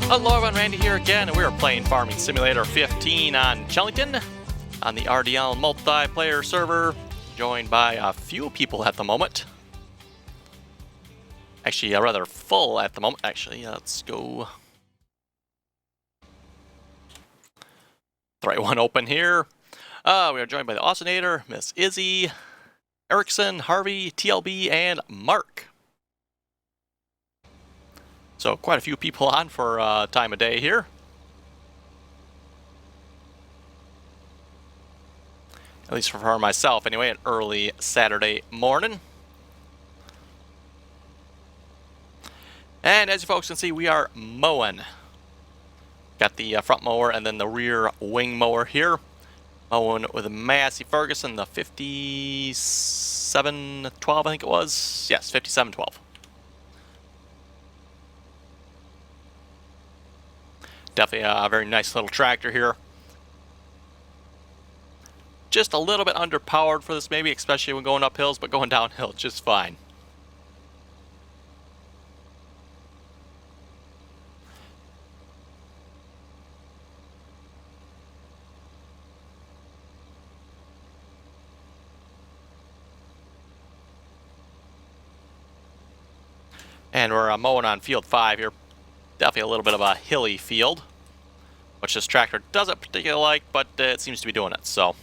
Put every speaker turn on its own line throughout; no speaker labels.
Hello everyone, Randy here again, and we are playing Farming Simulator 15 on Chellington on the RDAllen multiplayer server, joined by a few people at the moment. Actually, rather full at the moment. Actually, let's go. The right one open here. We are joined by the Ausinator, Miss Izzy, Erickson, Harvey, TLB, and Mark. So quite a few people on for time of day here. At least for myself anyway, an early Saturday morning. And as you folks can see, we are mowing. Got the front mower and then the rear wing mower here. Mowing with a Massey Ferguson, the 5712 I think it was. Yes, 5712. Definitely a very nice little tractor here. Just a little bit underpowered for this maybe, especially when going up hills, but going downhill just fine. And we're mowing on field 5 here. Definitely a little bit of a hilly field, which this tractor doesn't particularly like, but it seems to be doing it, so.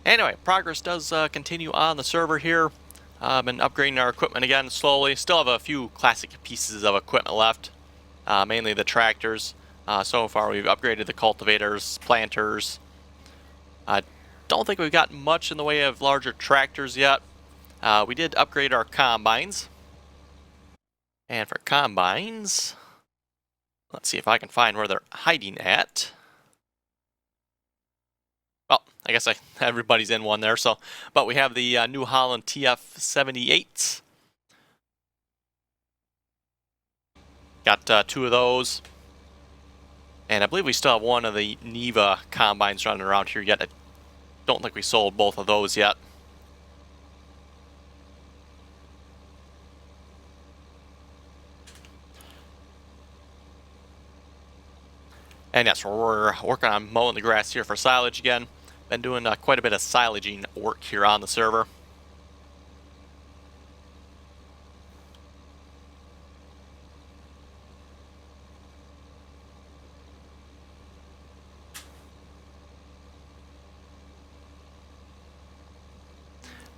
Anyway, progress does continue on the server here. Been upgrading our equipment again slowly. Still have a few classic pieces of equipment left, mainly the tractors. So far we've upgraded the cultivators, planters. I don't think we've got much in the way of larger tractors yet. We did upgrade our combines. And for combines, let's see if I can find where they're hiding at. Well, I guess everybody's in one there. So, but we have the New Holland TF78s. Got 2 of those. And I believe we still have one of the Neva combines running around here yet. I don't think we sold both of those yet. And yes, we're working on mowing the grass here for silage again. Been doing quite a bit of silaging work here on the server.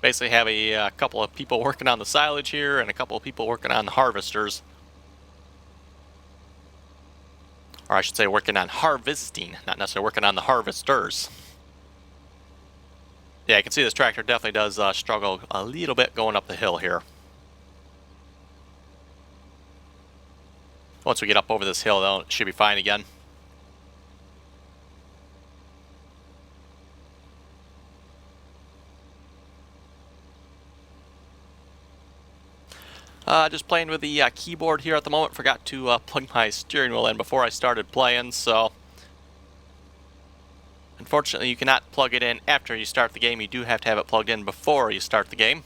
Basically have a couple of people working on the silage here and a couple of people working on the harvesters. Or I should say working on harvesting, not necessarily working on the harvesters. Yeah, you can see this tractor definitely does struggle a little bit going up the hill here. Once we get up over this hill, though, it should be fine again. Just playing with the keyboard here at the moment. Forgot to plug my steering wheel in before I started playing, so unfortunately you cannot plug it in after you start the game. You do have to have it plugged in before you start the game.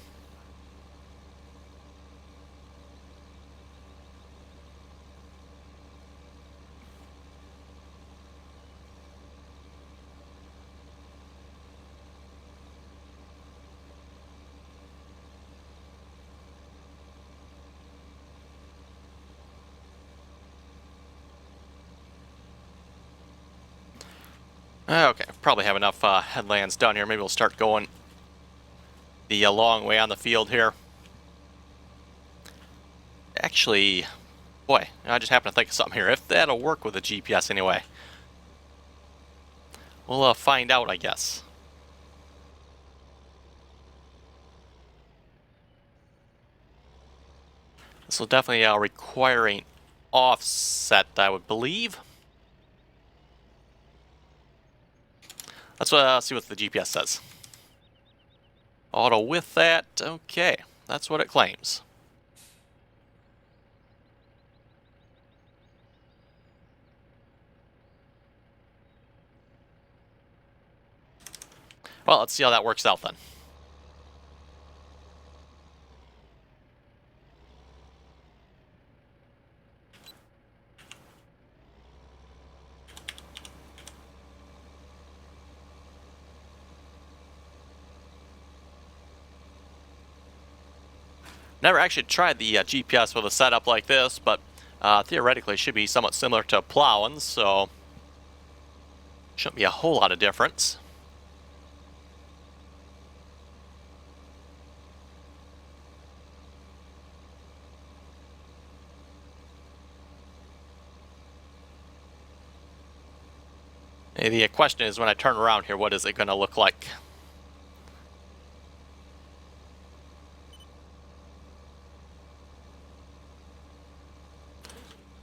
Okay, probably have enough headlands done here. Maybe we'll start going the long way on the field here. Actually, boy, I just happened to think of something here. If that'll work with the GPS anyway. We'll find out, I guess. This will definitely require an offset, I would believe. Let's see what the GPS says. Auto with that. Okay, that's what it claims. Well, let's see how that works out then. Never actually tried the GPS with a setup like this, but theoretically it should be somewhat similar to Plowing, so shouldn't be a whole lot of difference. And the question is, when I turn around here, what is it going to look like?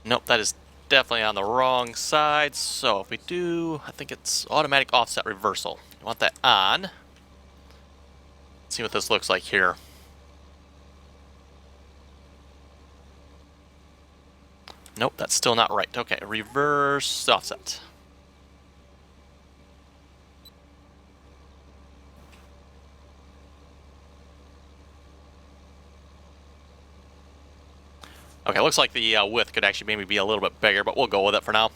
Nope, that is definitely on the wrong side. So if we do, I think it's automatic offset reversal. You want that on. Let's see what this looks like here. Nope, that's still not right. Okay, reverse offset. Okay, looks like the width could actually maybe be a little bit bigger, but we'll go with it for now.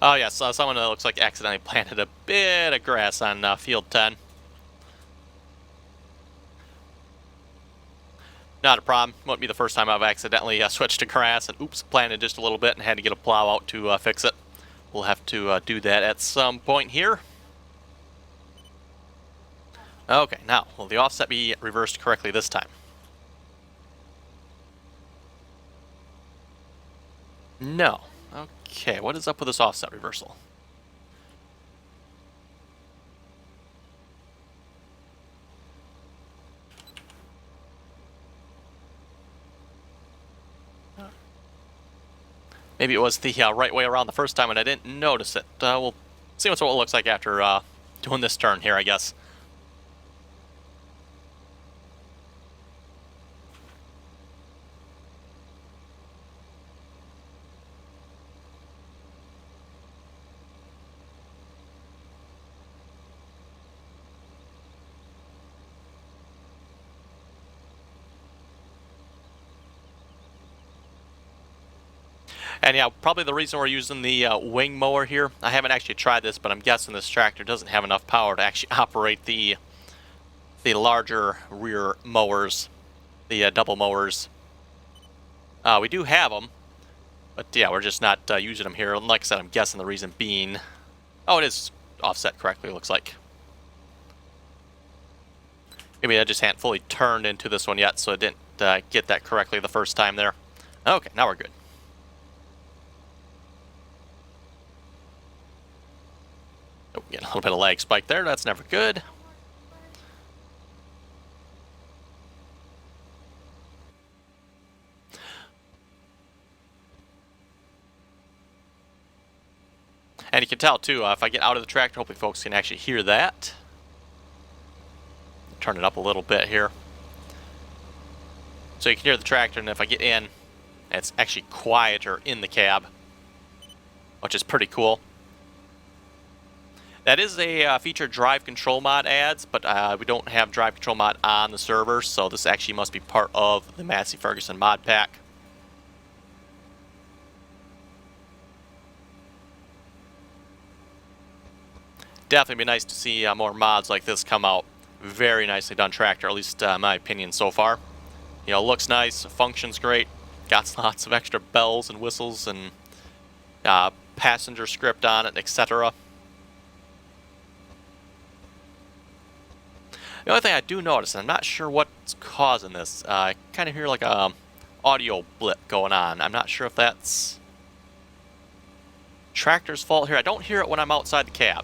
Oh yes, someone that looks like accidentally planted a bit of grass on field 10. Not a problem. Won't be the first time I've accidentally switched to grass and oops, planted just a little bit and had to get a plow out to fix it. We'll have to do that at some point here. Okay, now, will the offset be reversed correctly this time? No. Okay, what is up with this offset reversal? Maybe it was the right way around the first time and I didn't notice it. We'll see what it looks like after doing this turn here, I guess. And yeah, probably the reason we're using the wing mower here, I haven't actually tried this, but I'm guessing this tractor doesn't have enough power to actually operate the larger rear mowers, the double mowers. We do have them, but yeah, we're just not using them here. And like I said, I'm guessing the reason being, oh, it is offset correctly, it looks like. Maybe I just hadn't fully turned into this one yet, so it didn't get that correctly the first time there. Okay, now we're good. Oh, getting a little bit of lag spike there, that's never good. And you can tell too, if I get out of the tractor, hopefully folks can actually hear that. Turn it up a little bit here. So you can hear the tractor, and if I get in, it's actually quieter in the cab, which is pretty cool. That is a feature Drive Control Mod adds, but we don't have Drive Control Mod on the server, so this actually must be part of the Massey Ferguson mod pack. Definitely be nice to see more mods like this come out. Very nicely done tractor, at least in my opinion so far. You know, looks nice, functions great, got lots of extra bells and whistles and passenger script on it, etc. The only thing I do notice, and I'm not sure what's causing this, I kind of hear like a audio blip going on. I'm not sure if that's tractor's fault here. I don't hear it when I'm outside the cab.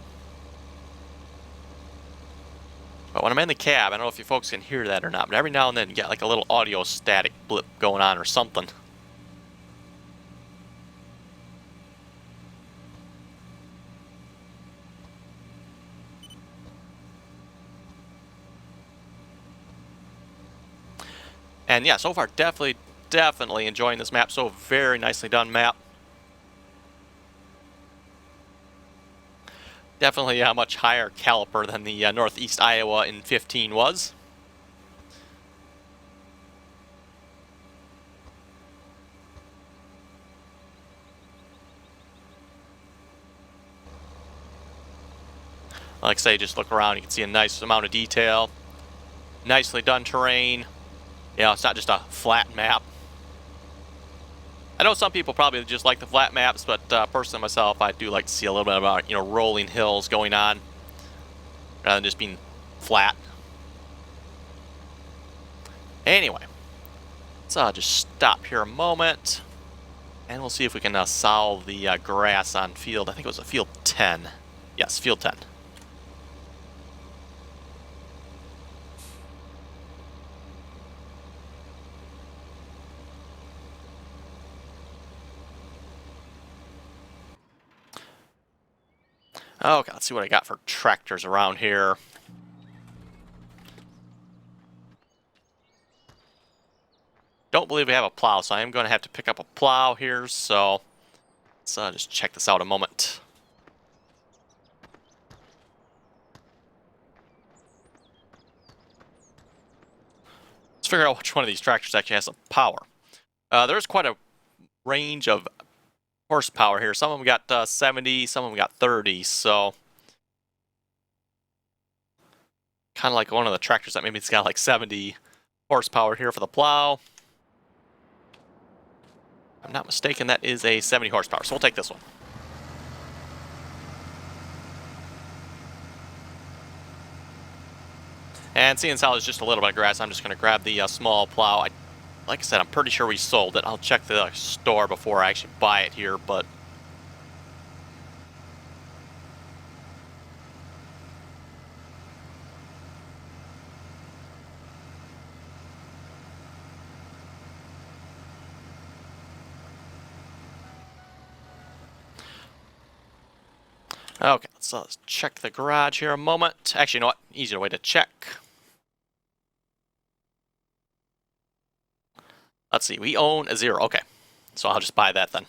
But when I'm in the cab, I don't know if you folks can hear that or not, but every now and then you get like a little audio static blip going on or something. And yeah, so far definitely enjoying this map. So very nicely done map. Definitely a much higher caliper than the Northeast Iowa in 15 was. Like I say, just look around, you can see a nice amount of detail. Nicely done terrain. You know, it's not just a flat map. I know some people probably just like the flat maps, but personally myself, I do like to see a little bit about, you know, rolling hills going on, rather than just being flat. Anyway, let's just stop here a moment, and we'll see if we can solve the grass on field, I think it was a field 10. Yes, field 10. Okay, let's see what I got for tractors around here. Don't believe we have a plow, so I am going to have to pick up a plow here, so let's just check this out a moment. Let's figure out which one of these tractors actually has some power. There's quite a range of horsepower here. Some of them got 70, some of them got 30, so kind of like one of the tractors that maybe it's got like 70 horsepower here for the plow. If I'm not mistaken, that is a 70 horsepower, so we'll take this one. And seeing as how there's just a little bit of grass, I'm just going to grab the small plow. Like I said, I'm pretty sure we sold it. I'll check the store before I actually buy it here, but okay, let's check the garage here a moment. Actually, you know what? Easier way to check. Let's see, we own a 0. Okay, so I'll just buy that then.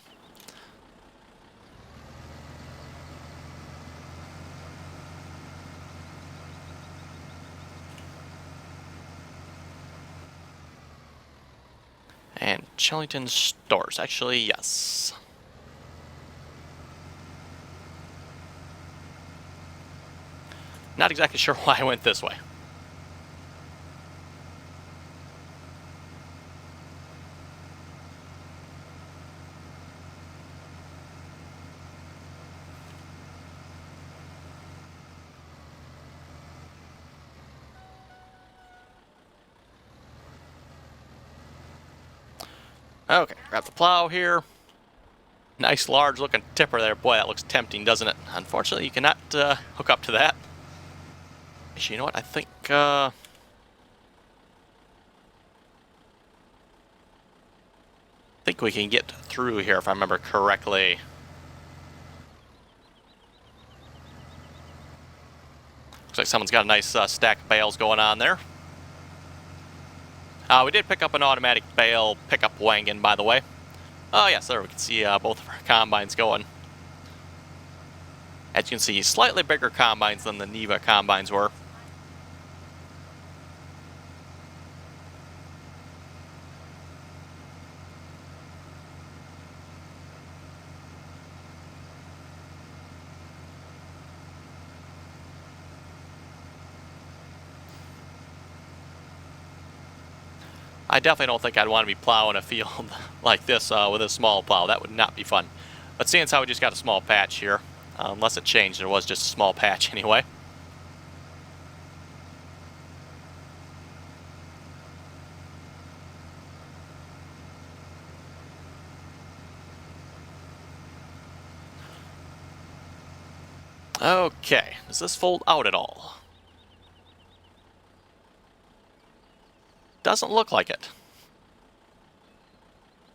And Chellington stores, actually, yes. Not exactly sure why I went this way. Okay, grab the plow here. Nice large looking tipper there. Boy, that looks tempting, doesn't it? Unfortunately, you cannot hook up to that. Actually, you know what? I think we can get through here if I remember correctly. Looks like someone's got a nice stack of bales going on there. We did pick up an automatic bale pickup wagon, by the way. Oh yes, there we can see both of our combines going. As you can see, slightly bigger combines than the Neva combines were. I definitely don't think I'd want to be plowing a field like this with a small plow. That would not be fun. But seeing as how we just got a small patch here, unless it changed, it was just a small patch anyway. Okay, does this fold out at all? Doesn't look like it.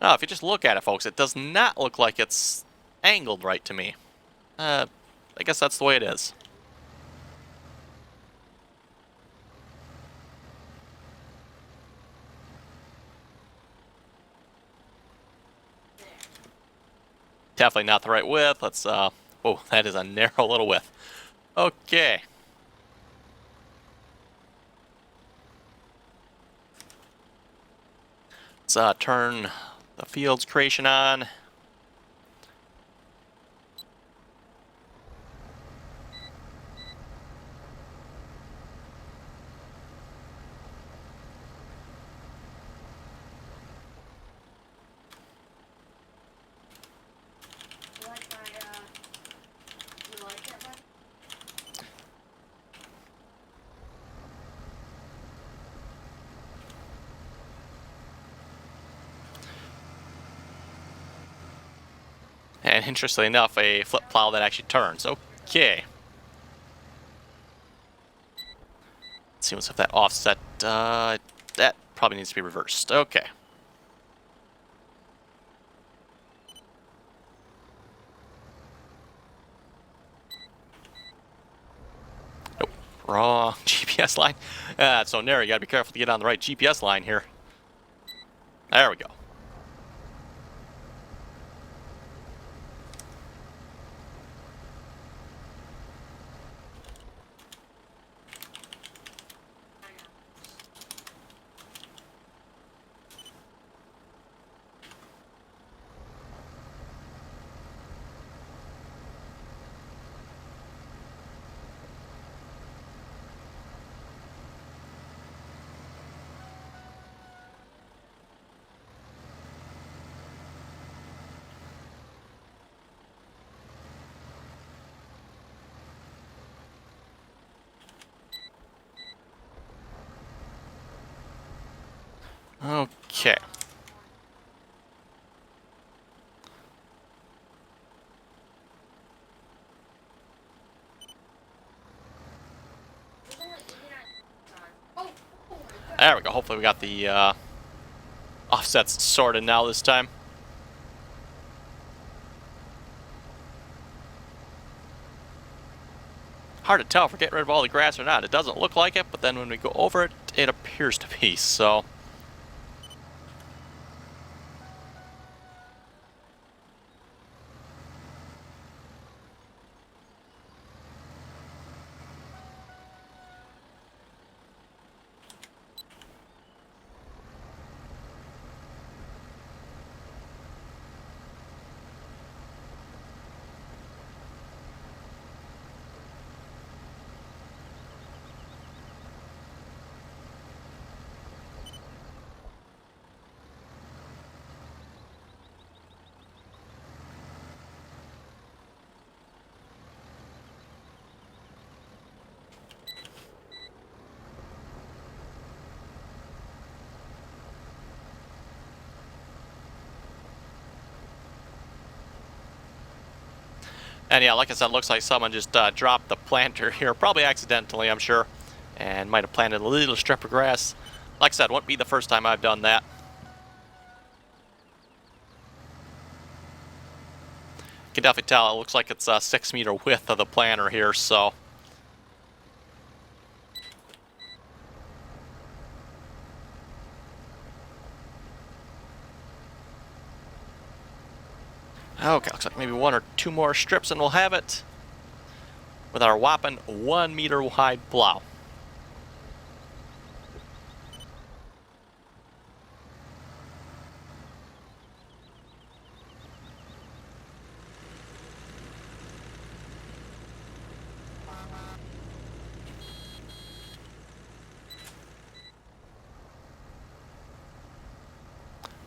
Oh, if you just look at it, folks, it does not look like it's angled right to me. I guess that's the way it is. Definitely not the right width. Let's, oh, that is a narrow little width. Okay. Let's turn the fields creation on. And interestingly enough, a flip plow that actually turns. Okay. Let's see if that offset, that probably needs to be reversed. Okay. Nope. Wrong GPS line. So narrow. You gotta be careful to get on the right GPS line here. There we go. Okay. There we go. Hopefully we got the offsets sorted now this time. Hard to tell if we're getting rid of all the grass or not. It doesn't look like it, but then when we go over it, it appears to be, so... And yeah, like I said, looks like someone just dropped the planter here, probably accidentally, I'm sure, and might have planted a little strip of grass. Like I said, won't be the first time I've done that. You can definitely tell it looks like it's a 6 meter width of the planter here, so... Okay, looks like maybe 1 or 2 more strips and we'll have it with our whopping 1 meter wide plow.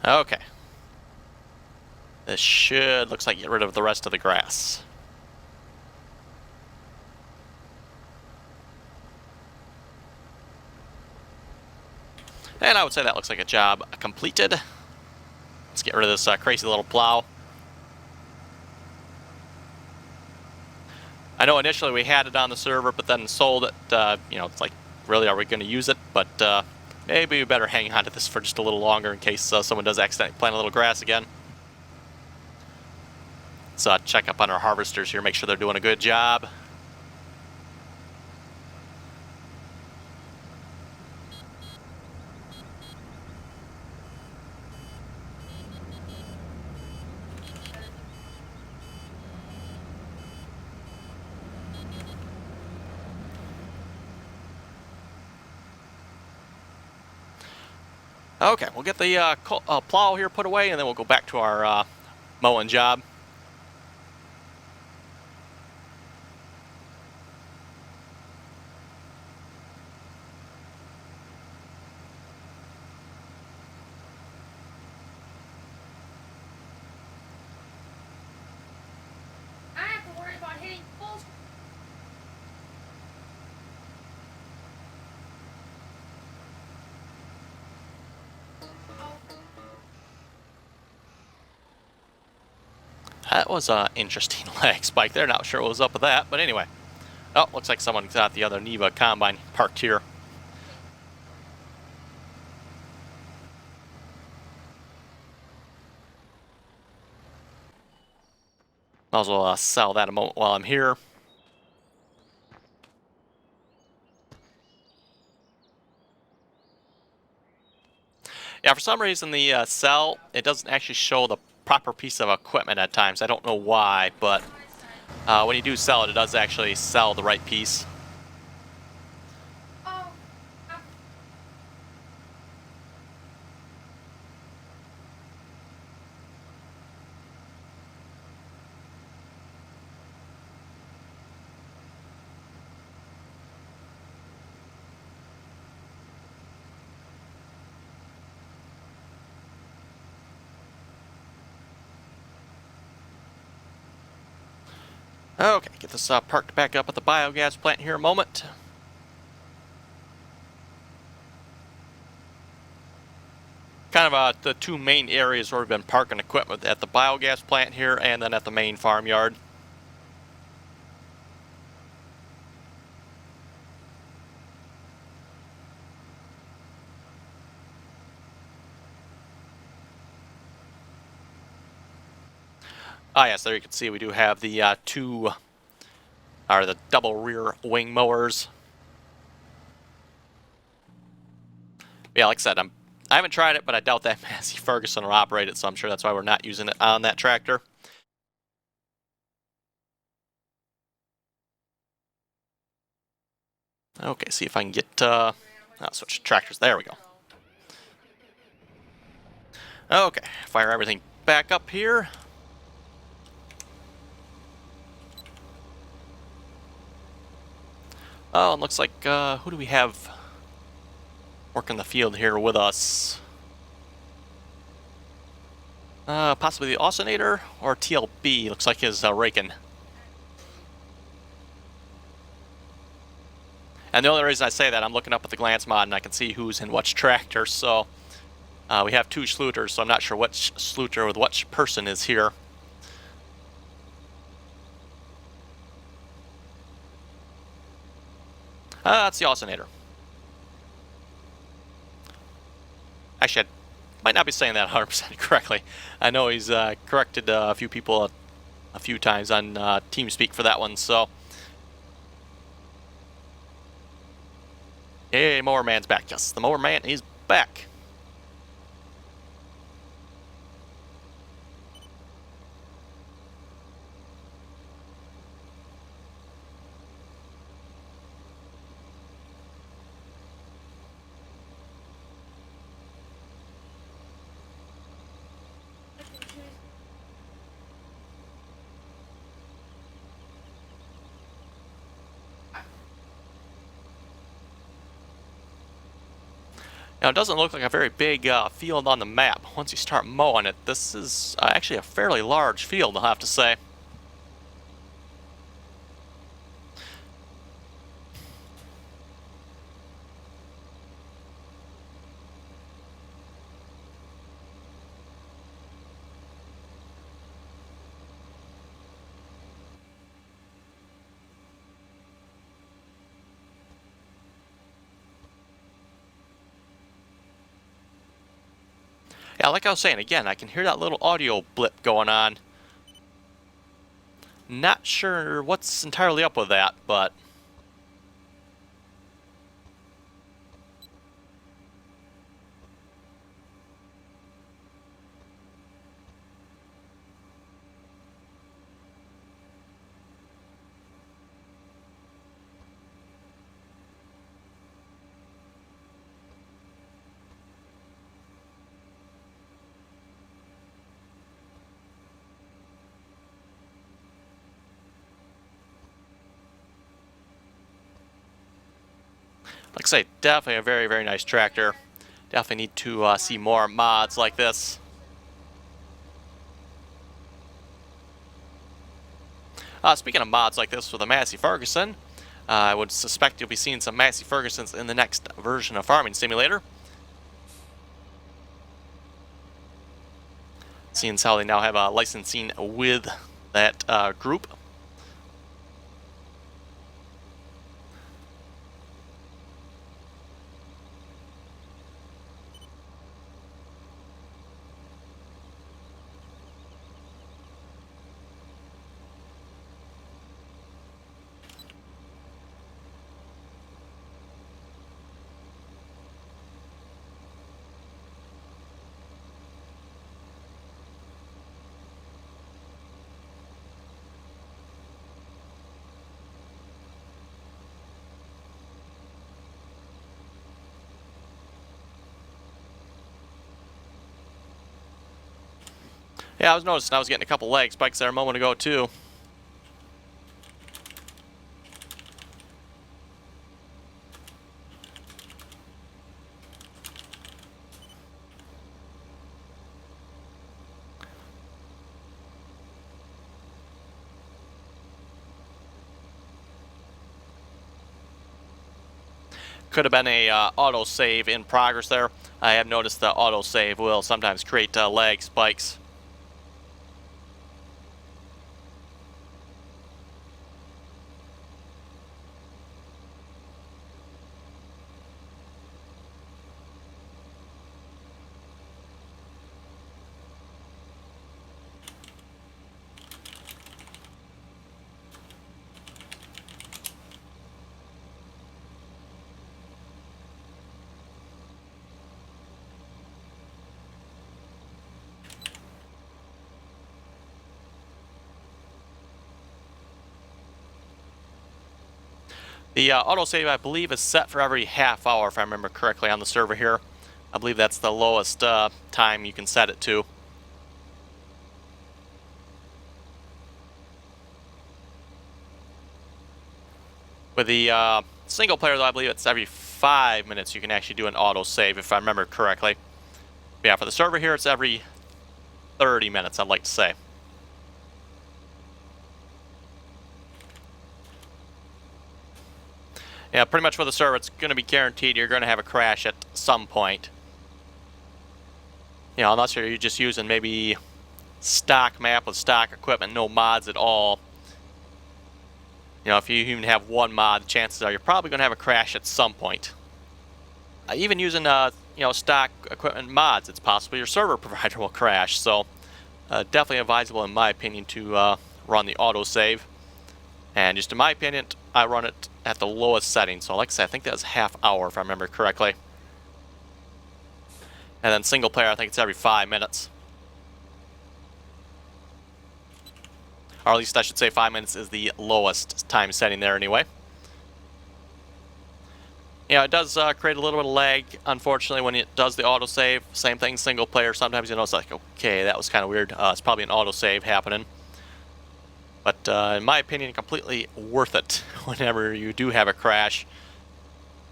Okay. This should, looks like, get rid of the rest of the grass. And I would say that looks like a job completed. Let's get rid of this crazy little plow. I know initially we had it on the server, but then sold it. You know, it's like, really, are we going to use it? But maybe we better hang on to this for just a little longer in case someone does accidentally plant a little grass again. Let's check up on our harvesters here, make sure they're doing a good job. Okay, we'll get the plow here put away, and then we'll go back to our mowing job.
I have to worry about hitting full.
That was an interesting lag spike there. Not sure what was up with that, but anyway. Oh, looks like someone got the other Neva combine parked here. Might as well sell that a moment while I'm here. Yeah, for some reason the cell, it doesn't actually show the proper piece of equipment at times. I don't know why, but when you do sell it, it does actually sell the right piece.
Oh,
Okay, get this parked back up at the biogas plant here a moment. Kind of the two main areas where we've been parking equipment, at the biogas plant here and then at the main farmyard. Ah yes, there you can see we do have the the double rear wing mowers. Yeah, like I said, I haven't tried it, but I doubt that Massey Ferguson will operate it, so I'm sure that's why we're not using it on that tractor. Okay, see if I can get, I'll switch tractors. There we go. Okay, fire everything back up here. Oh, and looks like, who do we have working the field here with us? Possibly the Oscinator or TLB. Looks like his raking. And the only reason I say that, I'm looking up at the glance mod and I can see who's in which tractor. So we have two Schluters, so I'm not sure which Schluter with which person is here. That's the Oscinator. Actually, I might not be saying that 100% correctly. I know he's corrected a few people a few times on TeamSpeak for that one, so. Hey, Mower Man's back. Yes, the Mower Man is back. Now, it doesn't look like a very big field on the map. Once you start mowing it, this is actually a fairly large field, I'll have to say. Yeah, like I was saying, again, I can hear that little audio blip going on. Not sure what's entirely up with that, but. Like I say, definitely a very, very nice tractor. Definitely need to see more mods like this. Speaking of mods like this for the Massey Ferguson, I would suspect you'll be seeing some Massey Fergusons in the next version of Farming Simulator. Seeing as how they now have a licensing with that group. Yeah, I was noticing I was getting a couple lag spikes there a moment ago too. Could have been a auto save in progress there. I have noticed the auto save will sometimes create lag spikes. The autosave, I believe, is set for every half hour, if I remember correctly, on the server here. I believe that's the lowest time you can set it to. With the single player, though, I believe it's every 5 minutes you can actually do an autosave, if I remember correctly. But yeah, for the server here, it's every 30 minutes, I'd like to say. Yeah, pretty much for the server, it's going to be guaranteed you're going to have a crash at some point. You know, unless you're just using maybe stock map with stock equipment, no mods at all. You know, if you even have one mod, chances are you're probably going to have a crash at some point. Even using, you know, stock equipment mods, it's possible your server provider will crash. So, definitely advisable, in my opinion, to run the autosave. And just in my opinion, I run it at the lowest setting. So like I said, I think that was half hour if I remember correctly. And then single player, I think it's every 5 minutes. Or at least I should say 5 minutes is the lowest time setting there anyway. Yeah, it does create a little bit of lag, unfortunately, when it does the autosave. Same thing, single player. Sometimes you know it's like, okay, that was kind of weird. It's probably an autosave happening. But in my opinion, completely worth it whenever you do have a crash.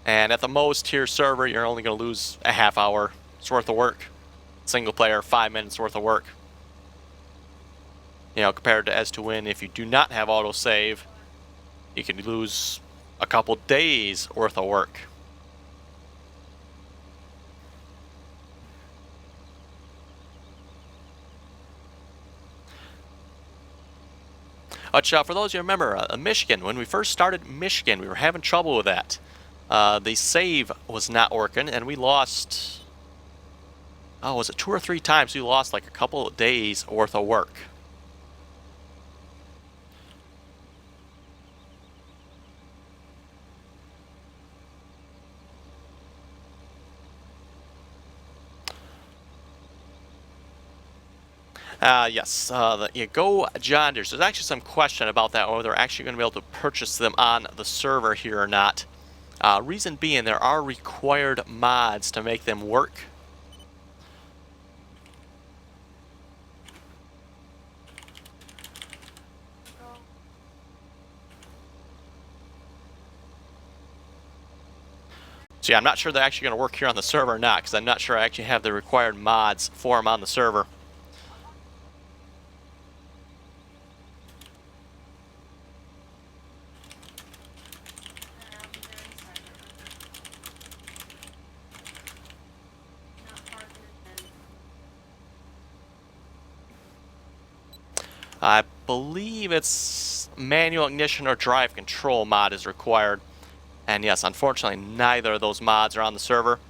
And at the most here server, you're only going to lose a half hour's worth of work. Single player, 5 minutes worth of work. You know, compared to as to when if you do not have autosave, you can lose a couple days worth of work. But for those of you who remember, Michigan, when we first started Michigan, we were having trouble with that. The save was not working, and we lost, oh, was it 2 or 3 times? We lost like a couple of days worth of work. Yes, the Go John Deere's. There's actually some question about that, whether they're actually going to be able to purchase them on the server here or not. Reason being, there are required mods to make them work. So yeah, I'm not sure they're actually going to work here on the server or not, because I'm not sure I actually have the required mods for them on the server. I believe it's manual ignition or drive control mod is required. And yes, unfortunately, neither of those mods are on the server.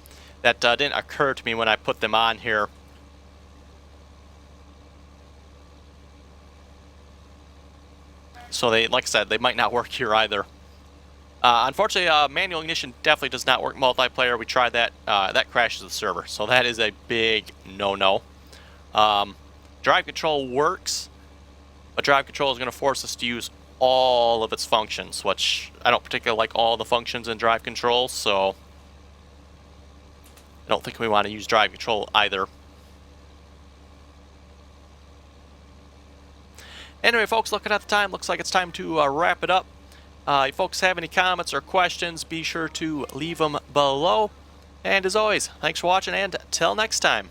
That didn't occur to me when I put them on here. So they, like I said, they might not work here either. Unfortunately, manual ignition definitely does not work multiplayer. We tried that. That crashes the server. So that is a big no-no. Drive control works, but drive control is going to force us to use all of its functions, which I don't particularly like all the functions in drive control, so I don't think we want to use drive control either. Anyway, folks, looking at the time, looks like it's time to wrap it up. If you folks have any comments or questions, be sure to leave them below. And as always, thanks for watching, and till next time.